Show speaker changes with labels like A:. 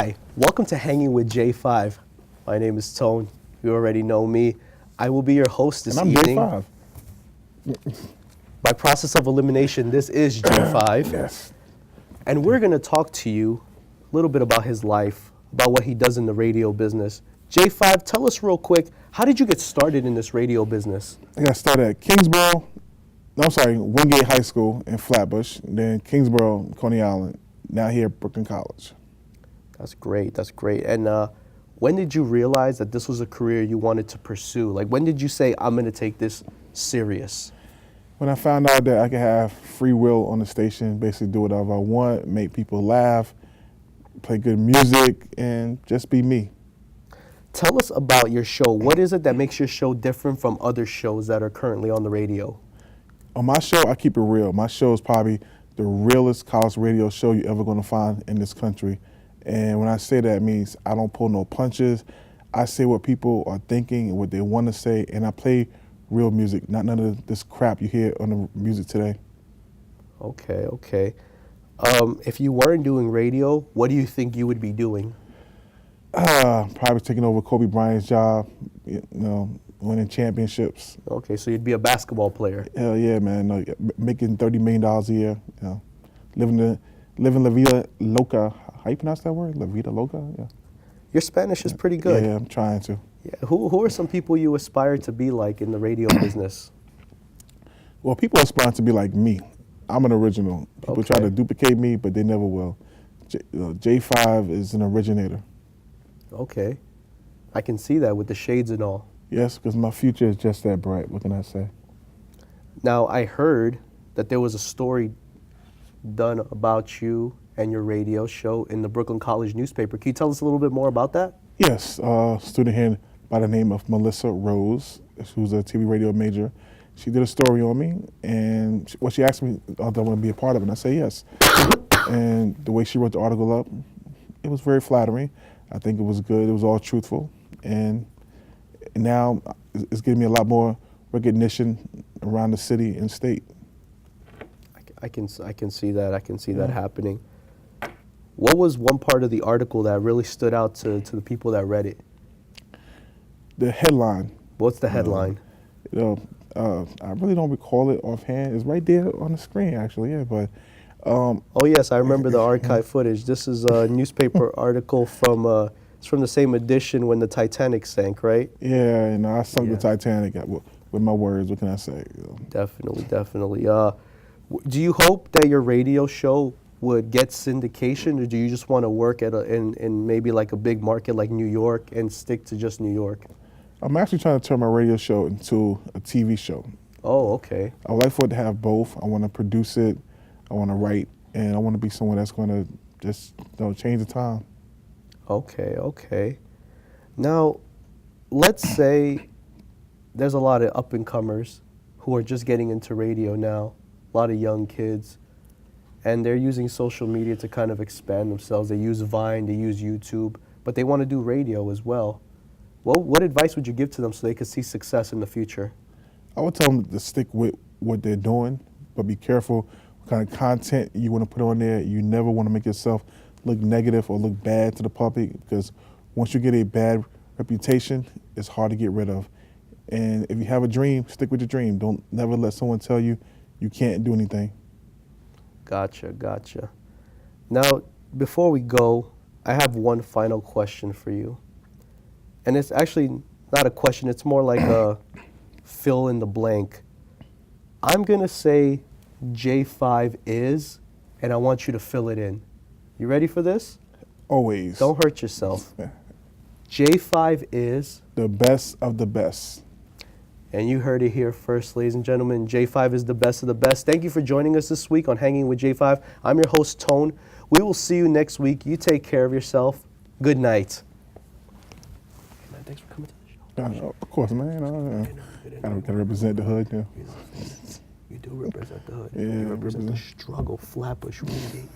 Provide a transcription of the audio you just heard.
A: Hi, welcome to Hanging with J5. My name is Tone. You already know me. I will be your host this
B: And I'm
A: evening.
B: J5.
A: By process of elimination, this is J5.
B: Yes.
A: And we're going to talk to you a little bit about his life, about what he does in the radio business. J5, tell us real quick, how did you get started in this radio business?
B: I got started at Wingate High School in Flatbush, then Kingsborough, Coney Island, now here at Brooklyn College.
A: That's great, that's great. And when did you realize that this was a career you wanted to pursue? Like, when did you say, I'm going to take this serious?
B: When I found out that I could have free will on the station, basically do whatever I want, make people laugh, play good music, and just be me.
A: Tell us about your show. What is it that makes your show different from other shows that are currently on the radio?
B: On my show, I keep it real. My show is probably the realest college radio show you're ever going to find in this country. And when I say that, it means I don't pull no punches. I say what people are thinking and what they want to say, and I play real music, not none of this crap you hear on the music today.
A: Okay, okay. If you weren't doing radio, what do you think you would be doing?
B: Probably taking over Kobe Bryant's job, winning championships.
A: Okay, so you'd be a basketball player.
B: Hell yeah, man. No, making $30 million a year, living La Vida Loca. How you pronounce that word? La Vida Loca? Yeah.
A: Your Spanish is pretty good.
B: Yeah, I'm trying to.
A: Yeah. Who are some people you aspire to be like in the radio business?
B: Well, people aspire to be like me. I'm an original. People try
A: Okay.
B: to duplicate me, but they never will. J5 is an originator.
A: Okay. I can see that with the shades and all.
B: Yes, because my future is just that bright. What can I say?
A: Now, I heard that there was a story done about you and your radio show in the Brooklyn College newspaper. Can you tell us a little bit more about that?
B: Yes, a student here by the name of Melissa Rose, who's a TV radio major. She did a story on me, and she asked me, do I want to be a part of it? And I say yes. And the way she wrote the article up, it was very flattering. I think it was good. It was all truthful. And now it's giving me a lot more recognition around the city and state.
A: I can see that. I can see that happening. What was one part of the article that really stood out to the people that read it?
B: The headline.
A: What's the headline?
B: I really don't recall it offhand. It's right there on the screen, actually. Yeah, but.
A: Oh yes, I remember the archive footage. This is a newspaper article from it's from the same edition when the Titanic sank, right?
B: Yeah, I sunk the Titanic with my words. What can I say?
A: Definitely, definitely. Do you hope that your radio show would get syndication, or do you just want to work at in maybe like a big market like New York and stick to just New York?
B: I'm actually trying to turn my radio show into a TV show.
A: Oh, okay.
B: I would like for it to have both. I want to produce it, I want to write, and I want to be someone that's going to just change the time.
A: Okay, okay. Now, let's say there's a lot of up-and-comers who are just getting into radio now, a lot of young kids, and they're using social media to kind of expand themselves. They use Vine, they use YouTube, but they want to do radio as well. What advice would you give to them so they could see success in the future?
B: I would tell them to stick with what they're doing, but be careful what kind of content you want to put on there. You never want to make yourself look negative or look bad to the public, because once you get a bad reputation, it's hard to get rid of. And if you have a dream, stick with your dream. Don't never let someone tell you you can't do anything.
A: Gotcha, gotcha. Now, before we go, I have one final question for you. And it's actually not a question, it's more like a fill in the blank. I'm going to say J5 is, and I want you to fill it in. You ready for this?
B: Always.
A: Don't hurt yourself. J5 is
B: the best of the best.
A: And you heard it here first, ladies and gentlemen. J5 is the best of the best. Thank you for joining us this week on Hanging with J5. I'm your host, Tone. We will see you next week. You take care of yourself. Good night. Hey man, thanks for coming to the show.
B: Of course, man. Gotta represent the hood, yeah.
A: You do represent the hood.
B: Yeah,
A: You represent the struggle, Flatbush, Wingate.